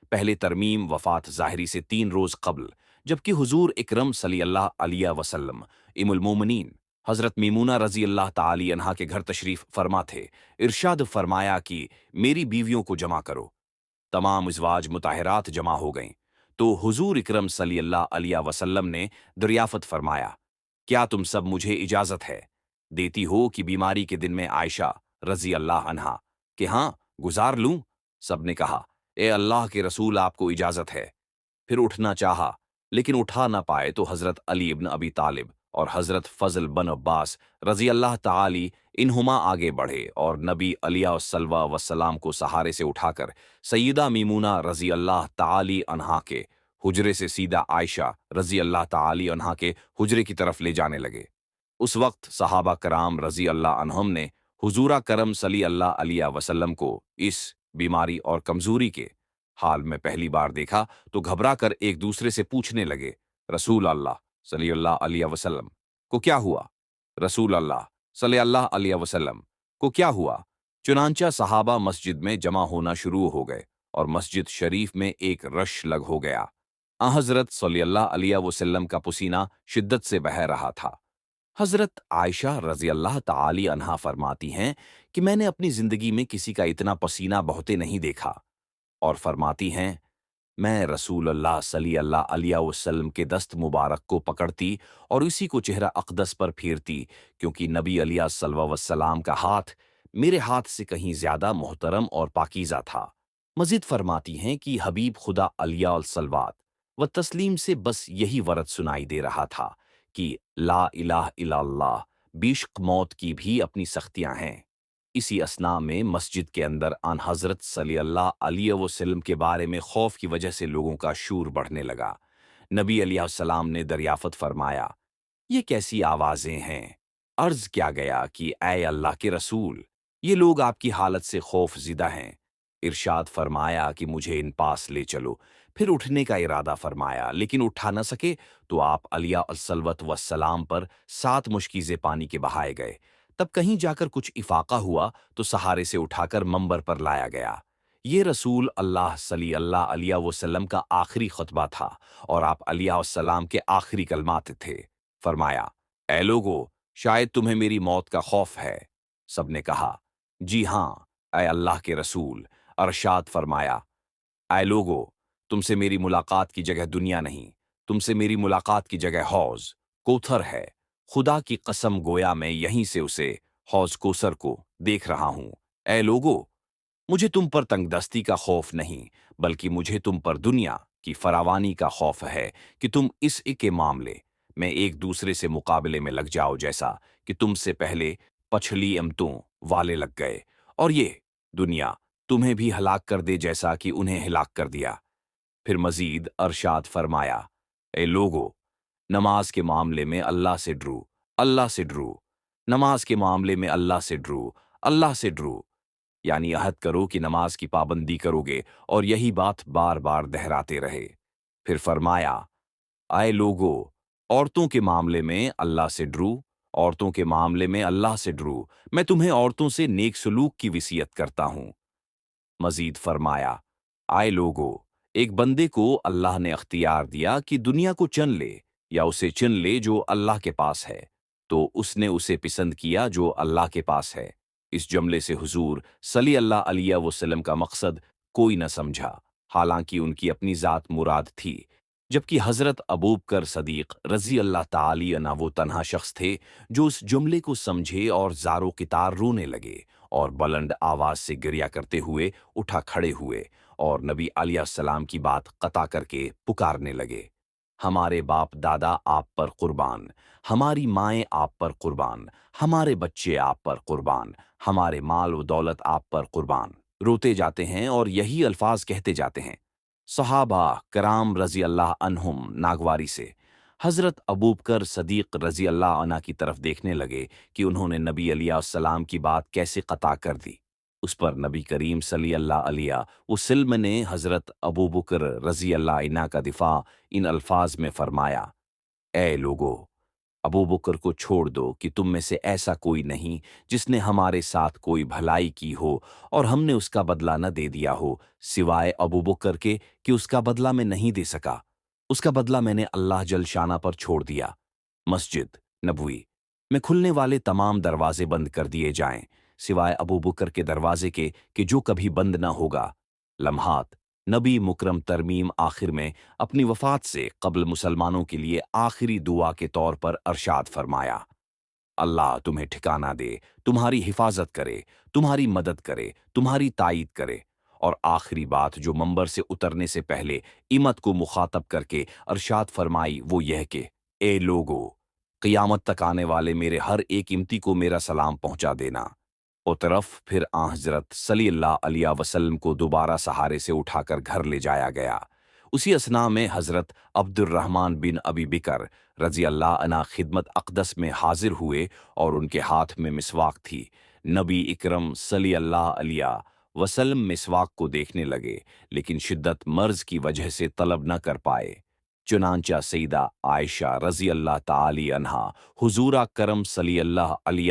पहले तरमीम वफात ज़ाहिरी से 3 रोज़ कबल, जबकि हुजूर इकरम सल्लल्लाहु अलैहि वसल्लम इमुल मोमिनीन हज़रत मीमूना रज़ी अल्लाह ताली अन्हा के घर तशरीफ़ फरमा थे। इरशाद फरमाया कि मेरी बीवियों को जमा करो। तमाम इज़वाज मुताहरात जमा हो गईं, तो हुजूर इकरम सल्लल्लाहु अलैहि वसल्लम ने दरियाफ़त फरमाया, क्या तुम सब मुझे इजाज़त है देती हो कि बीमारी के दिन में आयशा रज़ी अल्लाह अन्हा कि हाँ गुजार लूं? सब ने कहा, ए अल्लाह के रसूल, आपको इजाज़त है। फिर उठना चाहा, लेकिन उठा ना पाए तो हज़रत अली इब्न अबी तालिब और हज़रत फ़ज़ल बन अब्बास रज़ी अल्लाह ताली इन्हुमा आगे बढ़े और नबी अलैहिस्सल्वा वस्सलाम को सहारे से उठाकर सैयदा मीमूना रज़ी अल्लाह ताली अन्हा के हुजरे से सीधा आयशा रज़ी अल्लाह ताली अन्हा के हुजरे की तरफ ले जाने लगे। उस वक्त सहाबा कराम रज़ी अल्लाह अन्हुम ने हुजूरा करम सल्लल्लाहु अलैहि वसल्लम को इस बीमारी और कमजोरी के हाल में पहली बार देखा तो घबरा कर एक दूसरे से पूछने लगे, रसूल अल्लाह सल्लल्लाहु अलैहि वसल्लम को क्या हुआ? रसूल अल्लाह सल्लल्लाहु अलैहि वसल्लम को क्या हुआ? चुनांचा सहाबा मस्जिद में जमा होना शुरू हो गए और मस्जिद शरीफ में एक रश लग हो गया। हज़रत सल्लल्लाहु अलैहि वसल्लम का पसीना शिद्दत से बह रहा था। हज़रत आयशा रज़ी अल्लाह ताली अन्हा फरमाती हैं कि मैंने अपनी ज़िंदगी में किसी का इतना पसीना बहते नहीं देखा, और फरमाती हैं, मैं रसूल अल्लाह सल्लल्लाहु अलैहि वसल्लम के दस्त मुबारक को पकड़ती और इसी को चेहरा अक़दस पर फेरती, क्योंकि नबी अलैहिस्सलाम वस्सलाम का हाथ मेरे हाथ से कहीं ज़्यादा मोहतरम और पाकीज़ा था। मज़ीद फरमाती हैं कि हबीब खुदा अलैहिस्सलात व तस्लीम से बस यही वरद सुनाई दे रहा था कि ला इलाहा इल्लल्लाह, बेशक मौत की भी अपनी सख्तियां हैं। इसी असना में मस्जिद के अंदर आन हजरत सल्लल्लाहु अलैहि वसल्लम के बारे में खौफ की वजह से लोगों का शूर बढ़ने लगा। नबी अलैहिस्सलाम ने दरियाफत फरमाया, ये कैसी आवाजें हैं? अर्ज किया गया कि ऐ अल्लाह के रसूल, ये लोग आपकी हालत से खौफ ज़िदा हैं। इरशाद फरमाया कि मुझे इन पास ले चलो। फिर उठने का इरादा फरमाया, लेकिन उठा न सके तो आप अलैहिस्सलात वस्सलाम पर 7 मुश्कीज़े पानी के बहाए गए। तब कहीं जाकर कुछ इफाका हुआ तो सहारे से उठाकर मंबर पर लाया गया। ये रसूल अल्लाह सल्लल्लाहु अलैहि वसल्लम का आखिरी खुतबा था और आप अलैहिस्सलाम के आखिरी कलमात थे। फरमाया, ऐ लोगो, शायद तुम्हें मेरी मौत का खौफ है। सबने कहा, जी हाँ, ऐ अल्लाह के रसूल। अरशाद फरमाया, ऐ लोगो, तुमसे मेरी मुलाकात की जगह दुनिया नहीं, तुमसे मेरी मुलाकात की जगह हौज कोथर है। खुदा की कसम, गोया मैं यहीं से उसे हौज कोसर को देख रहा हूं। ऐ लोगो, मुझे तुम पर तंगदस्ती का खौफ नहीं, बल्कि मुझे तुम पर दुनिया की फरावानी का खौफ है कि तुम इस के मामले में एक दूसरे से मुकाबले में लग जाओ, जैसा कि तुमसे पहले पछली अमतों वाले लग गए, और ये दुनिया तुम्हें भी हलाक कर दे जैसा कि उन्हें हिलाक कर दिया। फिर मजीद अरशाद फरमाया, ए लोगो, नमाज के मामले में अल्लाह से डरो, अल्लाह से डरो। नमाज के मामले में अल्लाह से डरो, अल्लाह से डरो। यानी अहद करो कि नमाज की पाबंदी करोगे, और यही बात बार बार दोहराते रहे। फिर फरमाया, आए लोगो, औरतों के मामले में अल्लाह से डरो, औरतों के मामले में अल्लाह से डरो। मैं तुम्हें औरतों से नेक सलूक की विसियत करता हूं। मजीद फरमाया, आए लोगो, एक बंदे को अल्लाह ने अख्तियार दिया कि दुनिया को चुन ले या उसे चुन ले जो अल्लाह के पास है, तो उसने उसे पसंद किया जो अल्लाह के पास है। इस जुमले से हुजूर सल्लल्लाहु अलैहि वसल्लम का मकसद कोई न समझा, हालांकि उनकी अपनी जात मुराद थी। जबकि हजरत अबूबकर सदीक रजी अल्लाह ताली अन्हु वो तन्हा शख्स थे जो उस जुमले को समझे और ज़ारो कितार रोने लगे और बुलंद आवाज से गिरिया करते हुए उठा खड़े हुए और नबी अलैहिस्सलाम की बात कता करके पुकारने लगे, हमारे बाप दादा आप पर कुर्बान, हमारी माएँ आप पर कुर्बान, हमारे बच्चे आप पर कुर्बान, हमारे माल व दौलत आप पर कुर्बान। रोते जाते हैं और यही अल्फाज कहते जाते हैं। सहाबा कराम रजी अल्लाह अन्हुम नागवारी से हज़रत अबूबकर सदीक रजी अल्लाह अन्हा की तरफ देखने लगे कि उन्होंने नबी अलैहिस्सलाम की बात कैसे कता कर दी। उस पर नबी करीम सल्लल्लाहु अलैहि वसल्लम ने हज़रत अबू बकर रज़ी अल्लाह अन्हा का दिफा इन अल्फाज में फरमाया, ए लोगो, अबू बकर को छोड़ दो कि तुम में से ऐसा कोई नहीं जिसने हमारे साथ कोई भलाई की हो और हमने उसका बदला न दे दिया हो, सिवाय अबू बकर के कि उसका बदला मैं नहीं दे सका। उसका बदला मैंने अल्लाह जल शाना पर छोड़ दिया। मस्जिद नबवी में खुलने वाले तमाम दरवाजे बंद कर दिए जाएं, सिवाय अबू बकर के दरवाजे के कि जो कभी बंद ना होगा। लम्हात नबी मुकरम तरमीम आखिर में अपनी वफात से कबल मुसलमानों के लिए आखिरी दुआ के तौर पर अरशाद फरमाया, अल्लाह तुम्हें ठिकाना दे, तुम्हारी हिफाजत करे, तुम्हारी मदद करे, तुम्हारी तायीद करे। और आखिरी बात जो मंबर से उतरने से पहले इमत को मुखातब करके अरशाद फरमाई वो यह कि ए लोगो, क़ियामत तक आने वाले मेरे हर एक इमती को मेरा सलाम पहुंचा देना। ओ तरफ फिर हज़रत सल्लल्लाहु अलैहि वसल्लम को दोबारा सहारे से उठाकर घर ले जाया गया। उसी असना में हज़रत अब्दुर्रहमान बिन अबी बिकर रज़ी अल्लाह अन्हा खिदमत अक़दस में हाजिर हुए और उनके हाथ में मिसवाक थी। नबी इकरम सल्लल्लाहु अलैहि वसल्लम मिसवाक को देखने लगे, लेकिन शिद्दत मर्ज की वजह से तलब न कर पाए। चुनांचा सईदा आयशा रज़ी अल्लाह ताली अन्हा हुज़ूर करम सल्लल्लाहु अलैहि